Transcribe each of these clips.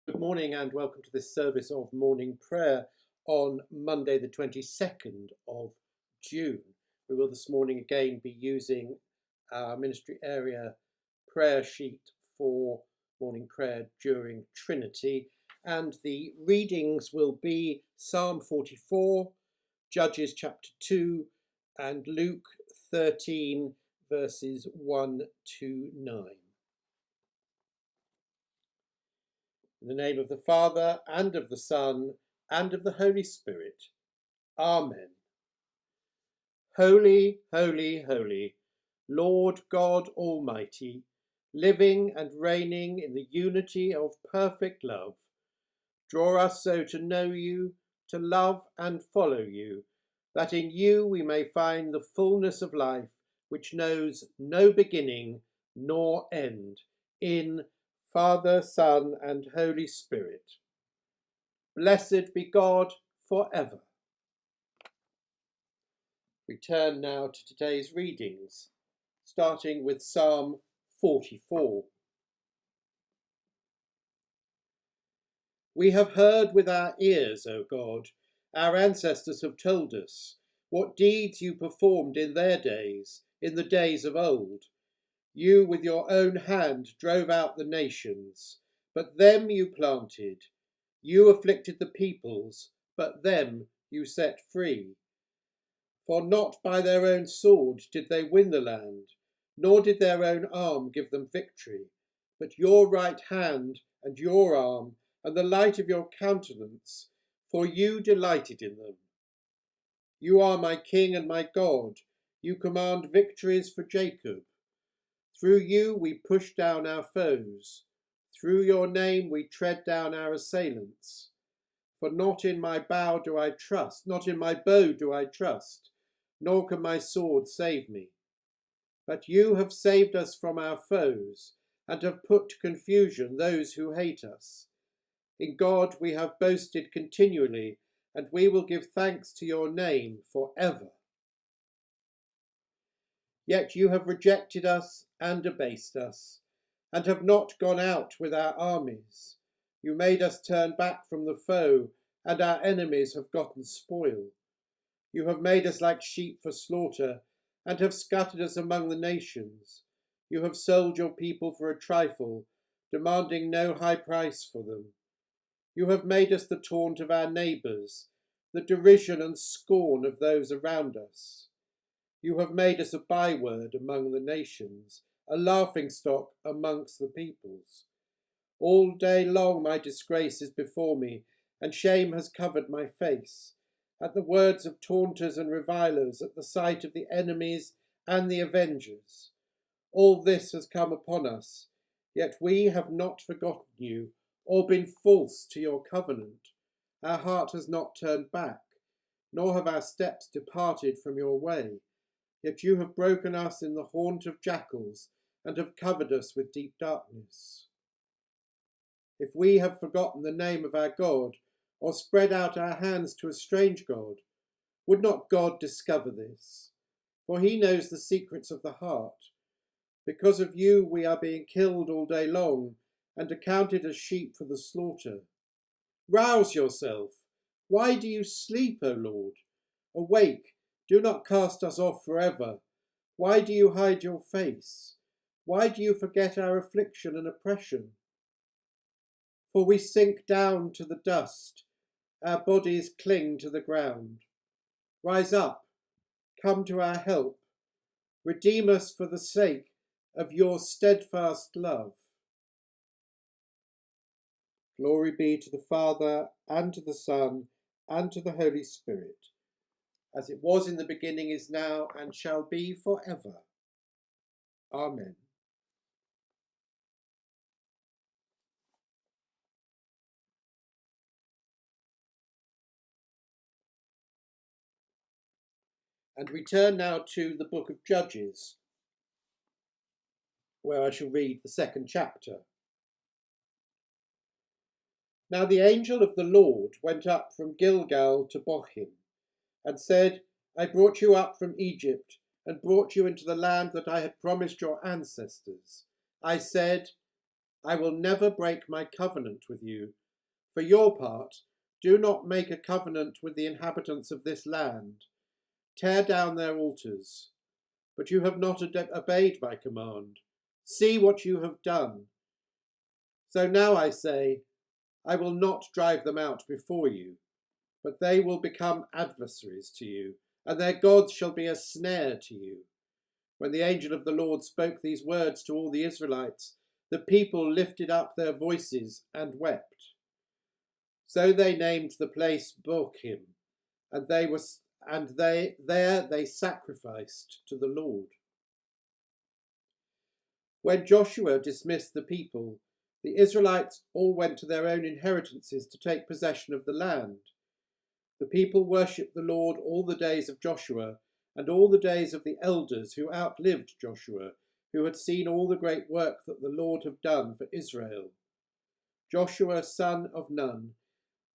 Good morning and welcome to this service of morning prayer on Monday the 22nd of June. We will this morning again be using our ministry area prayer sheet for morning prayer during Trinity, and the readings will be Psalm 44, Judges chapter 2 and Luke 13 verses 1 to 9. In the name of the Father, and of the Son, and of the Holy Spirit. Amen. Holy, holy, holy, Lord God Almighty, living and reigning in the unity of perfect love, draw us so to know you, to love and follow you, that in you we may find the fullness of life which knows no beginning nor end, in Father, Son, and Holy Spirit. Blessed be God forever. We turn now to today's readings, starting with Psalm 44. We have heard with our ears, O God, our ancestors have told us, what deeds you performed in their days, in the days of old. You with your own hand drove out the nations, but them you planted. You afflicted the peoples, but them you set free. For not by their own sword did they win the land, nor did their own arm give them victory, but your right hand and your arm and the light of your countenance, for you delighted in them. You are my King and my God. You command victories for Jacob. Through you we push down our foes. Through your name we tread down our assailants. For not in my bow do I trust, not in my bow do I trust, nor can my sword save me. But you have saved us from our foes, and have put to confusion those who hate us. In God we have boasted continually, and we will give thanks to your name forever. Yet you have rejected us and abased us, and have not gone out with our armies. You made us turn back from the foe, and our enemies have gotten spoil. You have made us like sheep for slaughter, and have scattered us among the nations. You have sold your people for a trifle, demanding no high price for them. You have made us the taunt of our neighbours, the derision and scorn of those around us. You have made us a byword among the nations, a laughingstock amongst the peoples. All day long my disgrace is before me, and shame has covered my face, at the words of taunters and revilers, at the sight of the enemies and the avengers. All this has come upon us, yet we have not forgotten you, or been false to your covenant. Our heart has not turned back, nor have our steps departed from your way. Yet you have broken us in the haunt of jackals, and have covered us with deep darkness. If we have forgotten the name of our God, or spread out our hands to a strange God, would not God discover this? For he knows the secrets of the heart. Because of you we are being killed all day long, and accounted as sheep for the slaughter. Rouse yourself. Why do you sleep, O Lord? Awake, do not cast us off forever. Why do you hide your face? Why do you forget our affliction and oppression? For we sink down to the dust, our bodies cling to the ground. Rise up, come to our help. Redeem us for the sake of your steadfast love. Glory be to the Father, and to the Son, and to the Holy Spirit, as it was in the beginning, is now, and shall be forever. Amen. And we turn now to the book of Judges, where I shall read the second chapter. Now the angel of the Lord went up from Gilgal to Bochim, and said, I brought you up from Egypt, and brought you into the land that I had promised your ancestors. I said, I will never break my covenant with you. For your part, do not make a covenant with the inhabitants of this land. Tear down their altars. But you have not obeyed my command. See what you have done. So now I say, I will not drive them out before you, but they will become adversaries to you, and their gods shall be a snare to you. When the angel of the Lord spoke these words to all the Israelites, the people lifted up their voices and wept. So they named the place Bochim, and there they sacrificed to the Lord. When Joshua dismissed the people, the Israelites all went to their own inheritances to take possession of the land. The people worshipped the Lord all the days of Joshua and all the days of the elders who outlived Joshua, who had seen all the great work that the Lord had done for Israel. Joshua, son of Nun,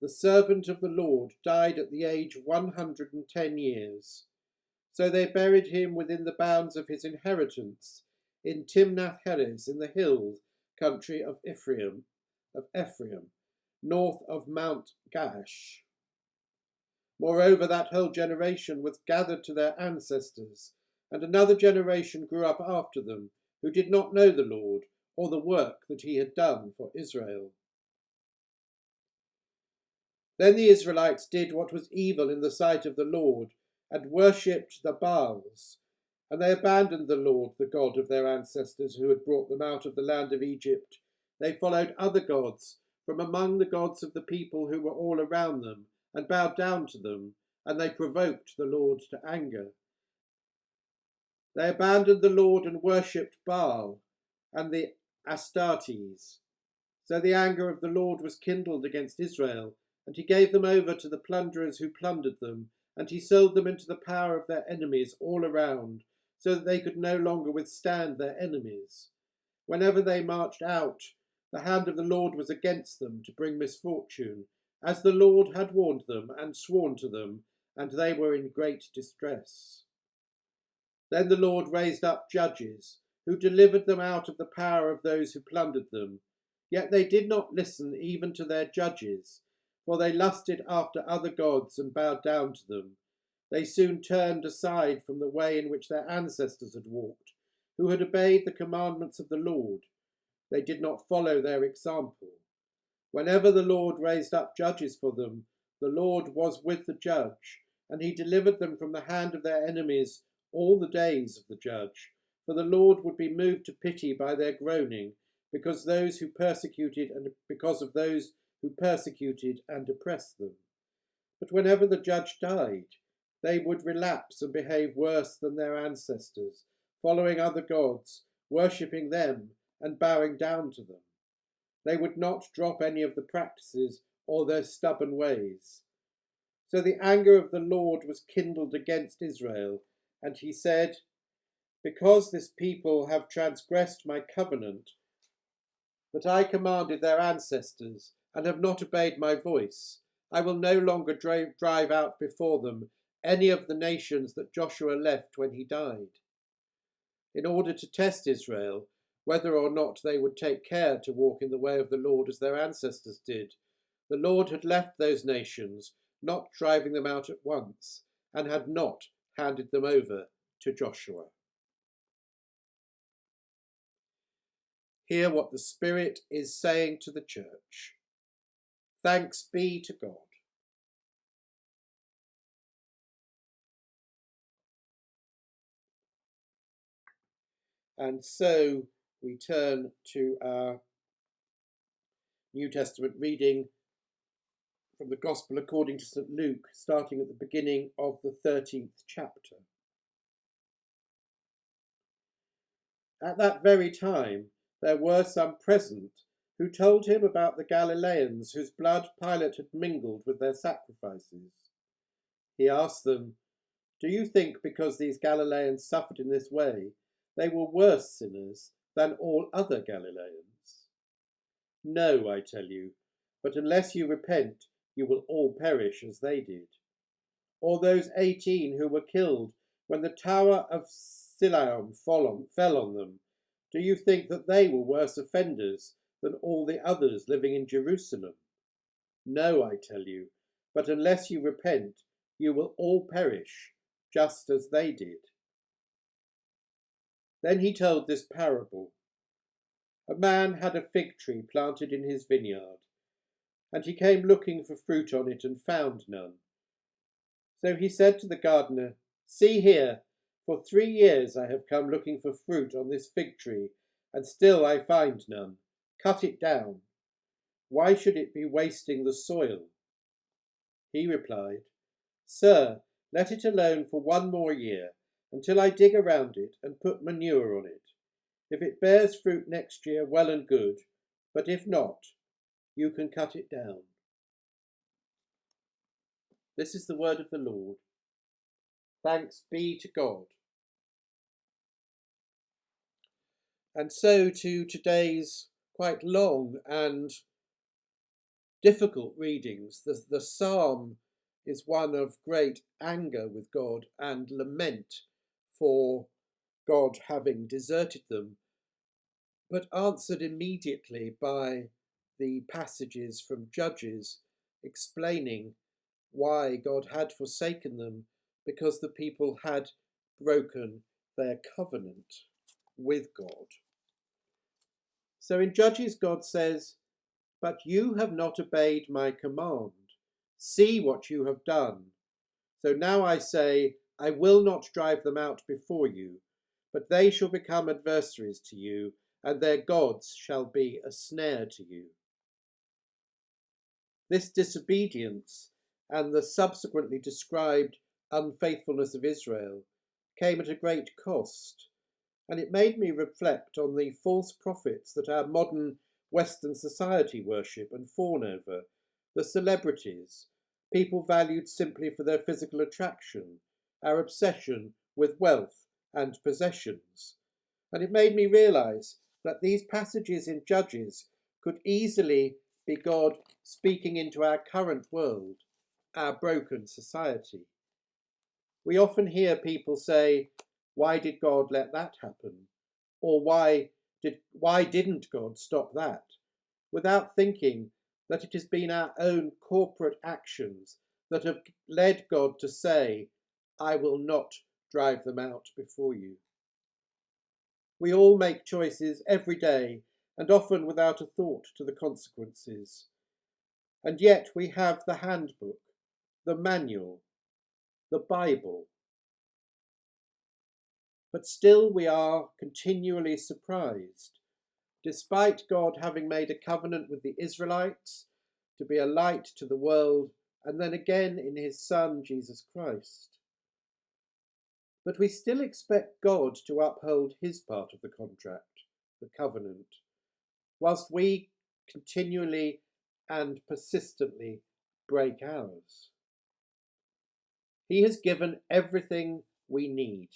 the servant of the Lord, died at the age of 110 years. So they buried him within the bounds of his inheritance in Timnath-Heres in the hill country of Ephraim, north of Mount Gaash. Moreover, that whole generation was gathered to their ancestors, and another generation grew up after them, who did not know the Lord or the work that he had done for Israel. Then the Israelites did what was evil in the sight of the Lord, and worshipped the Baals, and they abandoned the Lord, the God of their ancestors, who had brought them out of the land of Egypt. They followed other gods from among the gods of the people who were all around them, and bowed down to them, and they provoked the Lord to anger. They abandoned the Lord and worshipped Baal and the Astartes. So the anger of the Lord was kindled against Israel, and he gave them over to the plunderers who plundered them, and he sold them into the power of their enemies all around, so that they could no longer withstand their enemies. Whenever they marched out, the hand of the Lord was against them to bring misfortune, as the Lord had warned them and sworn to them, and they were in great distress. Then the Lord raised up judges, who delivered them out of the power of those who plundered them. Yet they did not listen even to their judges, for they lusted after other gods and bowed down to them. They soon turned aside from the way in which their ancestors had walked, who had obeyed the commandments of the Lord. They did not follow their example. Whenever the Lord raised up judges for them, the Lord was with the judge, and he delivered them from the hand of their enemies all the days of the judge. For the Lord would be moved to pity by their groaning, because of those who persecuted and oppressed them. But whenever the judge died, they would relapse and behave worse than their ancestors, following other gods, worshipping them and bowing down to them. They would not drop any of the practices or their stubborn ways. So the anger of the Lord was kindled against Israel, and he said, "Because this people have transgressed my covenant that I commanded their ancestors, and have not obeyed my voice, I will no longer drive out before them any of the nations that Joshua left when he died." In order to test Israel, whether or not they would take care to walk in the way of the Lord as their ancestors did, the Lord had left those nations, not driving them out at once, and had not handed them over to Joshua. Hear what the Spirit is saying to the church. Thanks be to God. And so we turn to our New Testament reading from the Gospel according to St. Luke, starting at the beginning of the 13th chapter. At that very time, there were some present who told him about the Galileans whose blood Pilate had mingled with their sacrifices. He asked them, "Do you think because these Galileans suffered in this way, they were worse sinners than all other Galileans? No, I tell you, but unless you repent, you will all perish as they did. Or those 18 who were killed when the tower of Siloam fell on them, do you think that they were worse offenders than all the others living in Jerusalem? No, I tell you, but unless you repent, you will all perish, just as they did." Then he told this parable. A man had a fig tree planted in his vineyard, and he came looking for fruit on it and found none. So he said to the gardener, "See here, for 3 years I have come looking for fruit on this fig tree, and still I find none. Cut it down. Why should it be wasting the soil?" He replied, "Sir, let it alone for 1 more year, until I dig around it and put manure on it. If it bears fruit next year, well and good, but if not, you can cut it down." This is the word of the Lord. Thanks be to God. And so to today's quite long and difficult readings. The psalm is one of great anger with God and lament for God having deserted them, but answered immediately by the passages from Judges explaining why God had forsaken them, because the people had broken their covenant with God. So in Judges, God says, "But you have not obeyed my command. See what you have done. So now I say, I will not drive them out before you, but they shall become adversaries to you, and their gods shall be a snare to you." This disobedience and the subsequently described unfaithfulness of Israel came at a great cost, and it made me reflect on the false prophets that our modern Western society worship and fawn over, the celebrities, people valued simply for their physical attraction, our obsession with wealth and possessions. And it made me realise that these passages in Judges could easily be God speaking into our current world, our broken society. We often hear people say, "Why did God let that happen?" Or why didn't God stop that? Without thinking that it has been our own corporate actions that have led God to say, "I will not drive them out before you." We all make choices every day, and often without a thought to the consequences. And yet we have the handbook, the manual, the Bible. But still we are continually surprised, despite God having made a covenant with the Israelites to be a light to the world, and then again in his Son, Jesus Christ. But we still expect God to uphold his part of the contract, the covenant, whilst we continually and persistently break ours. He has given everything we need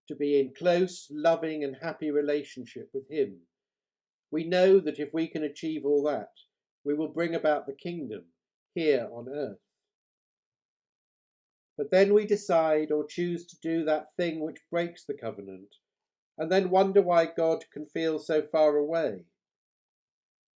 to be in close, loving and happy relationship with him. We know that if we can achieve all that, we will bring about the kingdom here on earth. But then we decide or choose to do that thing which breaks the covenant, and then wonder why God can feel so far away.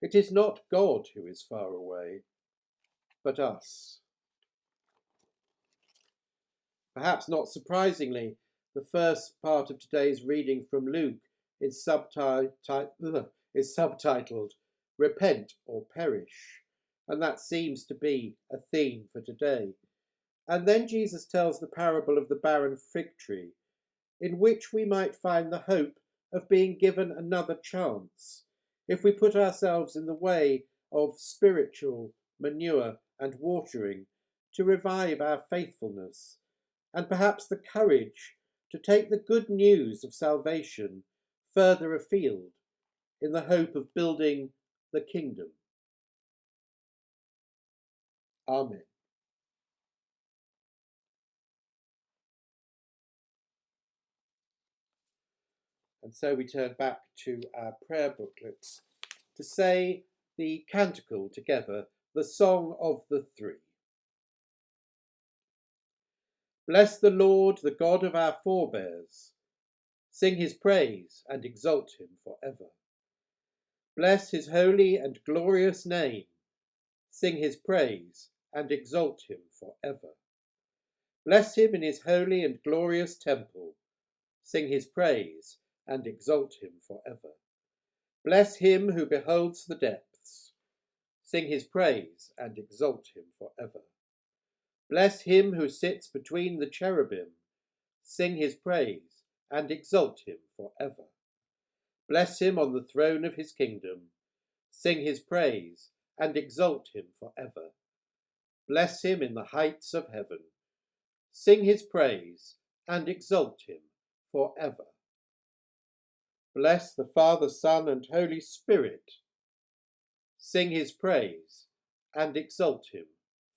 It is not God who is far away, but us. Perhaps not surprisingly, the first part of today's reading from Luke is subtitled "Repent or Perish," and that seems to be a theme for today. And then Jesus tells the parable of the barren fig tree, in which we might find the hope of being given another chance if we put ourselves in the way of spiritual manure and watering to revive our faithfulness, and perhaps the courage to take the good news of salvation further afield in the hope of building the kingdom. Amen. And so we turn back to our prayer booklets to say the canticle together, the Song of the Three. Bless the Lord, the God of our forebears. Sing his praise and exalt him for ever. Bless his holy and glorious name. Sing his praise and exalt him for ever. Bless him in his holy and glorious temple. Sing his praise and exalt him for ever. Bless him who beholds the depths. Sing his praise and exalt him for ever. Bless him who sits between the cherubim. Sing his praise and exalt him for ever. Bless him on the throne of his kingdom. Sing his praise and exalt him for ever. Bless him in the heights of heaven. Sing his praise and exalt him for ever. Bless the Father, Son, and Holy Spirit. Sing his praise and exalt him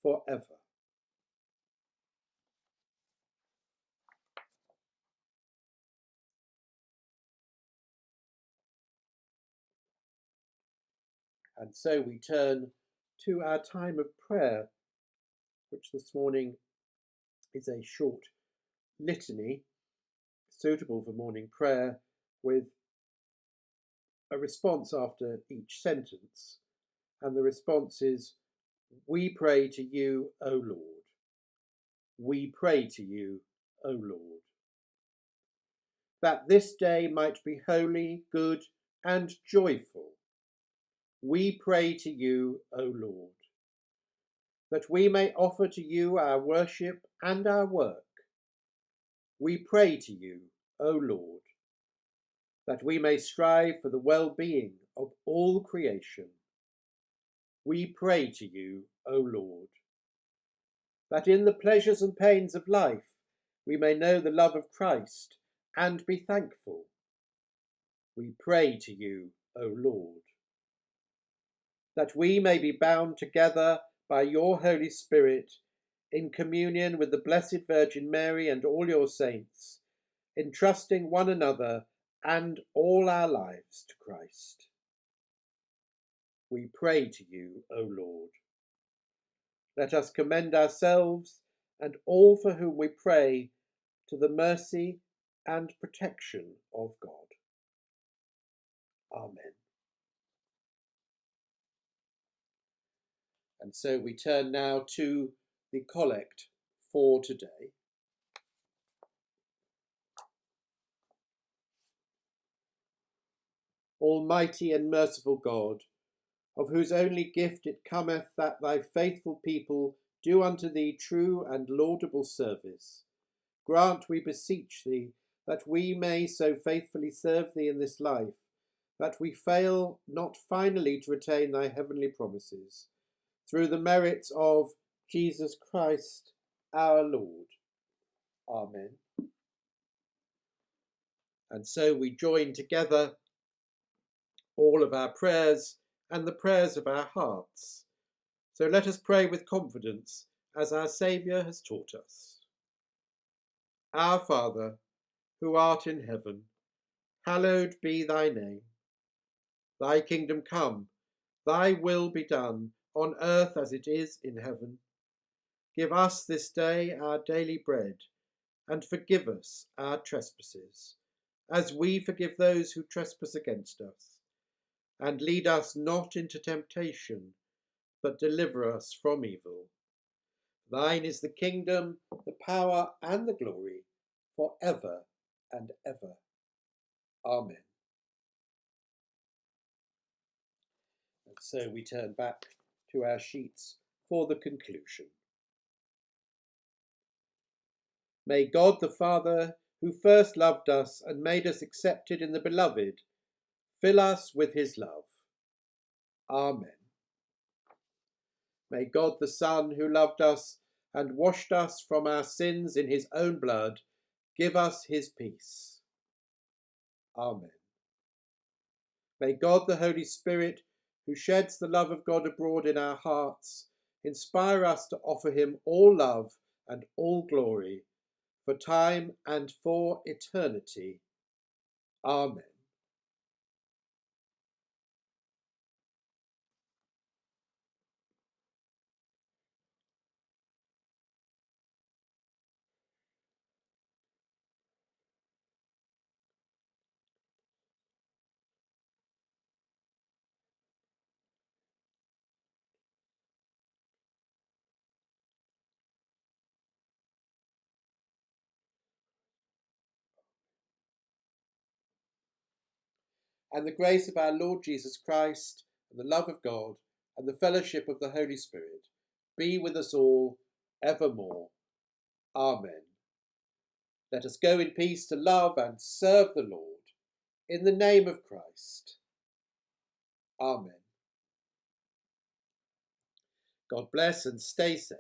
for ever. And so we turn to our time of prayer, which this morning is a short litany suitable for morning prayer, with a response after each sentence. And the response is, "We pray to you, O Lord. We pray to you, O Lord." That this day might be holy, good, and joyful. We pray to you, O Lord. That we may offer to you our worship and our work. We pray to you, O Lord. That we may strive for the well-being of all creation. We pray to you, O Lord. That in the pleasures and pains of life we may know the love of Christ and be thankful. We pray to you, O Lord. That we may be bound together by your Holy Spirit in communion with the Blessed Virgin Mary and all your saints, entrusting one another and all our lives to Christ. We pray to you, O Lord. Let us commend ourselves and all for whom we pray to the mercy and protection of God. Amen. And so we turn now to the collect for today. Almighty and merciful God, of whose only gift it cometh that thy faithful people do unto thee true and laudable service, grant, we beseech thee, that we may so faithfully serve thee in this life, that we fail not finally to retain thy heavenly promises, through the merits of Jesus Christ our Lord. Amen. And so we join together all of our prayers and the prayers of our hearts. So let us pray with confidence as our Saviour has taught us. Our Father, who art in heaven, hallowed be thy name. Thy kingdom come, thy will be done, on earth as it is in heaven. Give us this day our daily bread, and forgive us our trespasses, as we forgive those who trespass against us. And lead us not into temptation, but deliver us from evil. Thine is the kingdom, the power, and the glory, for ever and ever. Amen. And so we turn back to our sheets for the conclusion. May God the Father, who first loved us and made us accepted in the Beloved, fill us with his love. Amen. May God the Son, who loved us and washed us from our sins in his own blood, give us his peace. Amen. May God the Holy Spirit, who sheds the love of God abroad in our hearts, inspire us to offer him all love and all glory, for time and for eternity. Amen. and the grace of our Lord Jesus Christ, and the love of God, and the fellowship of the Holy Spirit be with us all evermore. Amen. Let us go in peace to love and serve the Lord, in the name of Christ. Amen. God bless and stay safe.